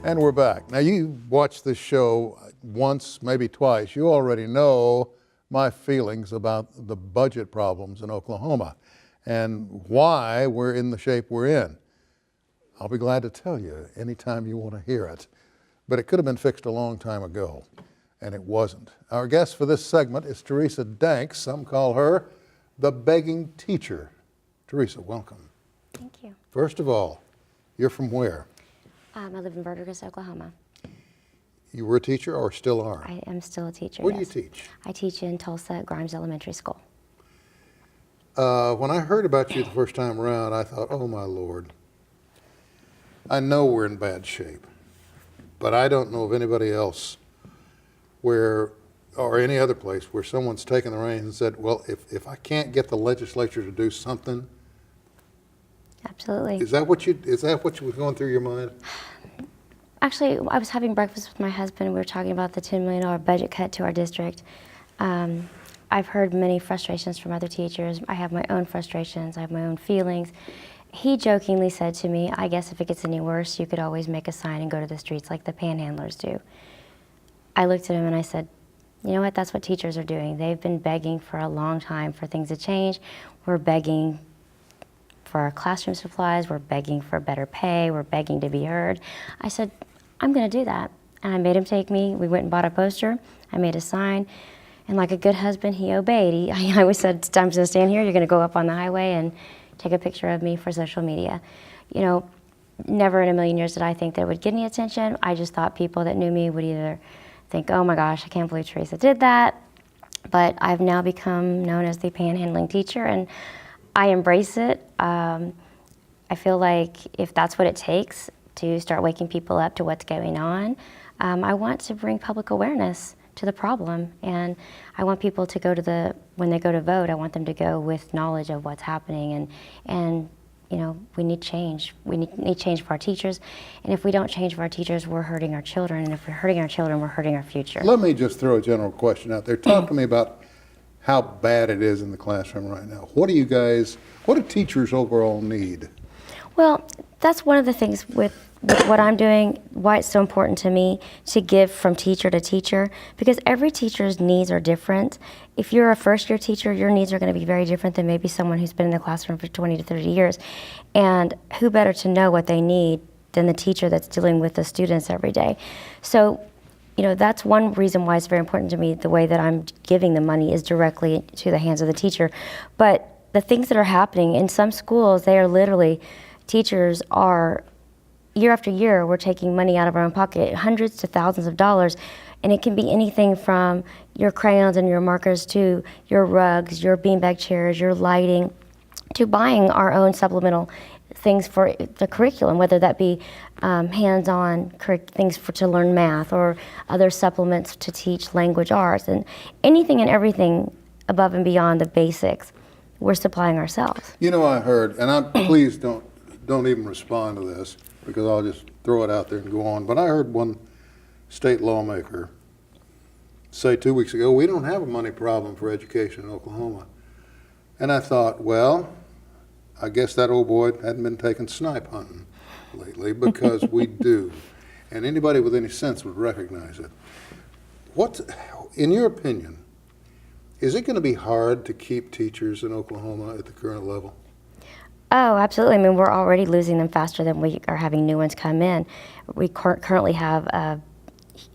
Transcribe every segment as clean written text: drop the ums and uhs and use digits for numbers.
And we're back. Now, you watched this show once, maybe twice. You already know my feelings about the budget problems in Oklahoma and why we're in the shape we're in. I'll be glad to tell you anytime you want to hear it. But it could have been fixed a long time ago, and it wasn't. Our guest for this segment is Teresa Danks. Some call her the begging teacher. Teresa, welcome. Thank you. First of all, you're from where? I live in Verdigris, Oklahoma. You were a teacher or still are? I am still a teacher. Where yes. do you teach? I teach in Tulsa at Grimes Elementary School. When I heard about you the first time around, I thought, oh my Lord, I know we're in bad shape, but I don't know of anybody else where, or any other place where someone's taken the reins and said, well, if I can't get the legislature to do something. Absolutely. Is that what was going through your mind? Actually, I was having breakfast with my husband. We were talking about the $10 million budget cut to our district. I've heard many frustrations from other teachers. I have my own frustrations. I have my own feelings. He jokingly said to me, I guess if it gets any worse, you could always make a sign and go to the streets like the panhandlers do. I looked at him and I said, you know what, that's what teachers are doing. They've been begging for a long time for things to change. We're begging for our classroom supplies, we're begging for better pay, we're begging to be heard. I said, I'm gonna do that. And I made him take me, we went and bought a poster, I made a sign, and like a good husband, he obeyed. I always said, I'm gonna stand here, you're gonna go up on the highway and take a picture of me for social media. You know, never in a million years did I think that would get any attention. I just thought people that knew me would either think, oh my gosh, I can't believe Teresa did that. But I've now become known as the panhandling teacher, and I embrace it. I feel like if that's what it takes to start waking people up to what's going on, I want to bring public awareness to the problem. And I want people to go to when they go to vote, I want them to go with knowledge of what's happening. And you know, we need change. We need change for our teachers. And if we don't change for our teachers, we're hurting our children. And if we're hurting our children, we're hurting our future. Let me just throw a general question out there. Talk to me about how bad it is in the classroom right now. What do teachers overall need? Well, that's one of the things with what I'm doing, why it's so important to me to give from teacher to teacher, because every teacher's needs are different. If you're a first-year teacher, your needs are going to be very different than maybe someone who's been in the classroom for 20 to 30 years. And who better to know what they need than the teacher that's dealing with the students every day? So, you know, that's one reason why it's very important to me. The way that I'm giving the money is directly to the hands of the teacher. But the things that are happening in some schools, they are literally, teachers are, year after year, we're taking money out of our own pocket, hundreds to thousands of dollars. And it can be anything from your crayons and your markers to your rugs, your beanbag chairs, your lighting, to buying our own supplemental things for the curriculum, whether that be hands-on things to learn math or other supplements to teach language arts, and anything and everything above and beyond the basics, we're supplying ourselves. You know, I heard, and please don't even respond to this because I'll just throw it out there and go on, but I heard one state lawmaker say 2 weeks ago, we don't have a money problem for education in Oklahoma. And I thought, well, I guess that old boy hadn't been taking snipe hunting lately, because we do. And anybody with any sense would recognize it. In your opinion, is it going to be hard to keep teachers in Oklahoma at the current level? Oh, absolutely. I mean, we're already losing them faster than we are having new ones come in. We currently have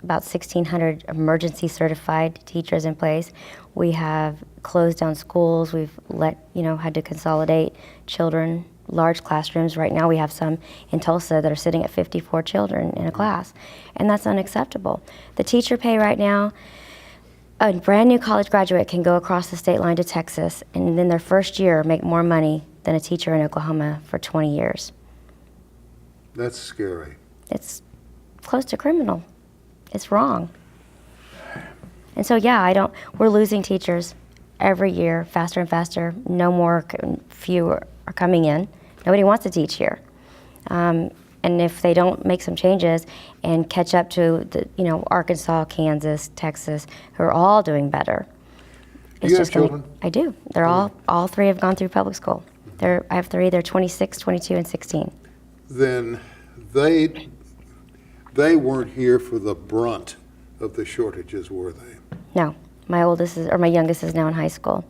about 1,600 emergency certified teachers in place. We have closed down schools. We've had to consolidate children, large classrooms. Right now we have some in Tulsa that are sitting at 54 children in a class, and that's unacceptable. The teacher pay right now, a brand new college graduate can go across the state line to Texas and in their first year make more money than a teacher in Oklahoma for 20 years. That's scary. It's close to criminal. It's wrong. And so, yeah, we're losing teachers every year, faster and faster. No more, fewer are coming in. Nobody wants to teach here. And if they don't make some changes and catch up to Arkansas, Kansas, Texas, who are all doing better. Do you have children? I do. They're all three have gone through public school. I have three, they're 26, 22, and 16. Then they weren't here for the brunt of the shortages, were they? No, my youngest is now in high school.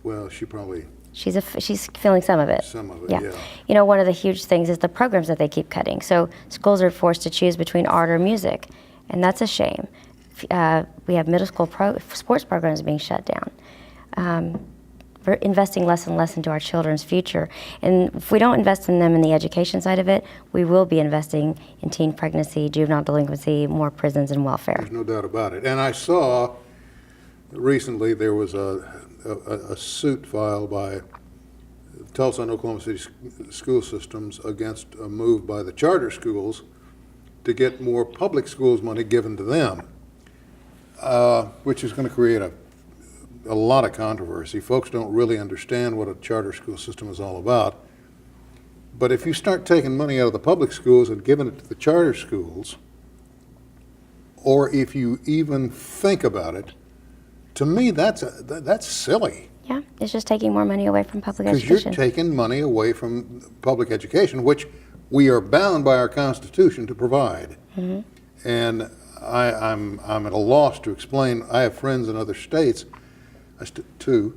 Well, she probably, She's feeling some of it. some of it, yeah. You know, one of the huge things is the programs that they keep cutting. So schools are forced to choose between art or music, and that's a shame. We have middle school sports programs being shut down. We're investing less and less into our children's future. And if we don't invest in them in the education side of it, we will be investing in teen pregnancy, juvenile delinquency, more prisons, and welfare. There's no doubt about it. And I saw recently there was a suit filed by Tulsa and Oklahoma City school systems against a move by the charter schools to get more public schools money given to them, which is going to create a lot of controversy. Folks don't really understand what a charter school system is all about. But if you start taking money out of the public schools and giving it to the charter schools, or if you even think about it, to me that's silly. Yeah, it's just taking more money away from public Because education. you're taking money away from public education, which we are bound by our Constitution to provide. Mm-hmm. And I'm at a loss to explain. I have friends in other states, too.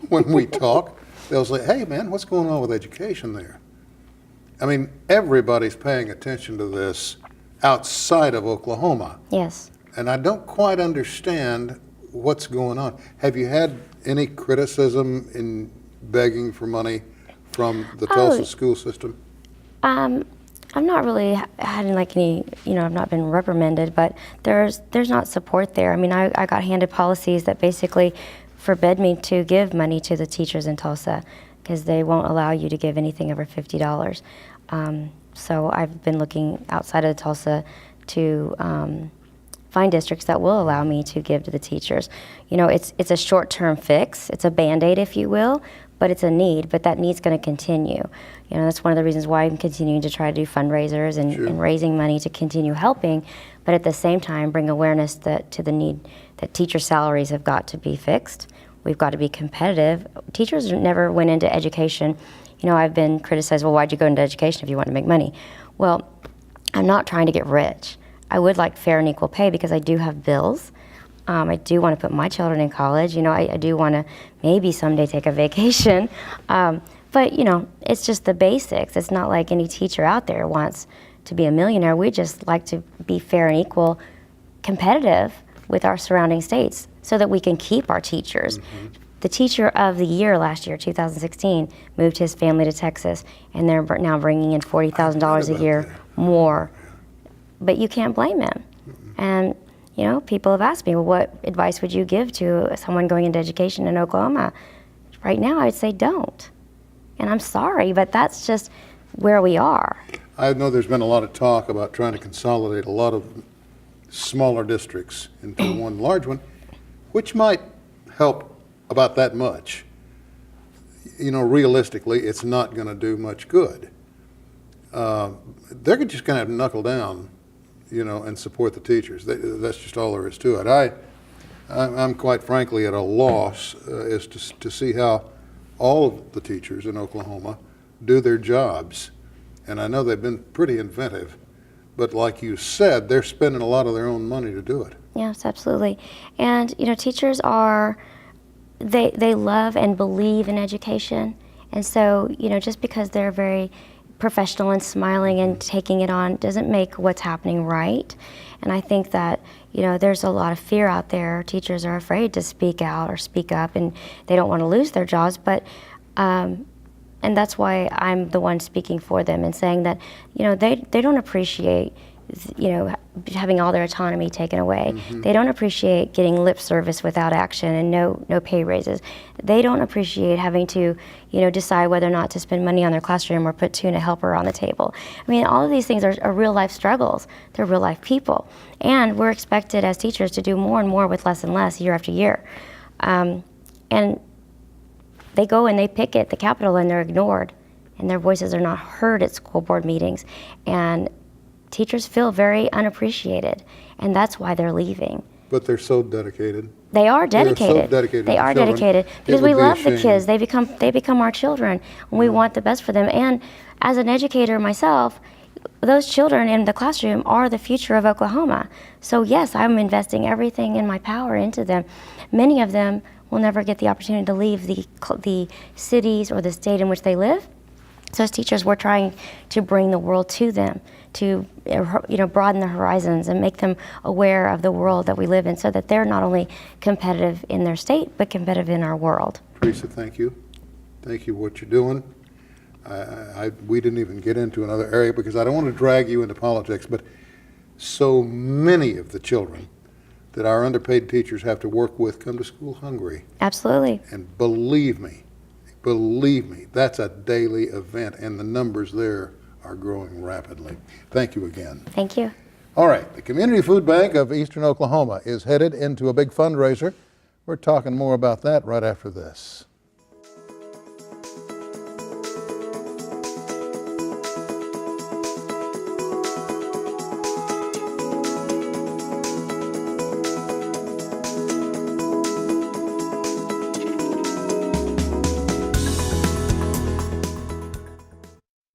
When we talk, they'll say, "Hey, man, what's going on with education there?" I mean, everybody's paying attention to this outside of Oklahoma. Yes. And I don't quite understand what's going on. Have you had any criticism in begging for money from the Tulsa school system? I'm not really had like any, I've not been reprimanded, but there's not support there. I mean, I got handed policies that basically forbid me to give money to the teachers in Tulsa because they won't allow you to give anything over $50. So I've been looking outside of Tulsa to find districts that will allow me to give to the teachers. It's a short-term fix. It's a Band-Aid, if you will, but it's a need, but that need's going to continue. That's one of the reasons why I'm continuing to try to do fundraisers and raising money to continue helping, but at the same time bring awareness to the need that teacher salaries have got to be fixed. We've got to be competitive. Teachers never went into education. I've been criticized, well, why'd you go into education if you want to make money? Well, I'm not trying to get rich. I would like fair and equal pay because I do have bills. I do want to put my children in college. I do want to maybe someday take a vacation. But, it's just the basics. It's not like any teacher out there wants to be a millionaire. We just like to be fair and equal, competitive with our surrounding states so that we can keep our teachers. Mm-hmm. The teacher of the year last year, 2016, moved his family to Texas, and they're now bringing in $40,000 a year more. But you can't blame him. Mm-hmm. And people have asked me, well, what advice would you give to someone going into education in Oklahoma? Right now, I'd say don't. And I'm sorry, but that's just where we are. I know there's been a lot of talk about trying to consolidate a lot of smaller districts into one large one, which might help about that much. Realistically, it's not going to do much good. They're just going to have to knuckle down, and support the teachers. That's just all there is to it. I'm quite frankly at a loss as to see how all of the teachers in Oklahoma do their jobs. And I know they've been pretty inventive, but like you said, they're spending a lot of their own money to do it. Yes, absolutely. And, teachers they love and believe in education. And so, just because they're very professional and smiling and taking it on doesn't make what's happening right. And I think that, there's a lot of fear out there. Teachers are afraid to speak out or speak up, and they don't want to lose their jobs. But, and that's why I'm the one speaking for them and saying that, they don't appreciate, having all their autonomy taken away. Mm-hmm. They don't appreciate getting lip service without action and no pay raises. They don't appreciate having to, decide whether or not to spend money on their classroom or put tuna helper on the table. I mean, all of these things are real life struggles. They're real life people. And we're expected as teachers to do more and more with less and less year after year. And they go and they picket the Capitol and they're ignored, and their voices are not heard at school board meetings. And teachers feel very unappreciated, and that's why they're leaving. But they're so dedicated. They are dedicated. They're so dedicated. They are dedicated because we love the kids. They become our children, and we want the best for them. And as an educator myself, those children in the classroom are the future of Oklahoma. So yes, I'm investing everything in my power into them. Many of them will never get the opportunity to leave the cities or the state in which they live. So as teachers, we're trying to bring the world to them, to broaden their horizons and make them aware of the world that we live in, so that they're not only competitive in their state, but competitive in our world. Teresa, thank you. Thank you for what you're doing. We didn't even get into another area because I don't want to drag you into politics, but so many of the children that our underpaid teachers have to work with come to school hungry. Absolutely. And believe me, that's a daily event, and the numbers there are growing rapidly. Thank you again. Thank you. All right, the Community Food Bank of Eastern Oklahoma is headed into a big fundraiser. We're talking more about that right after this.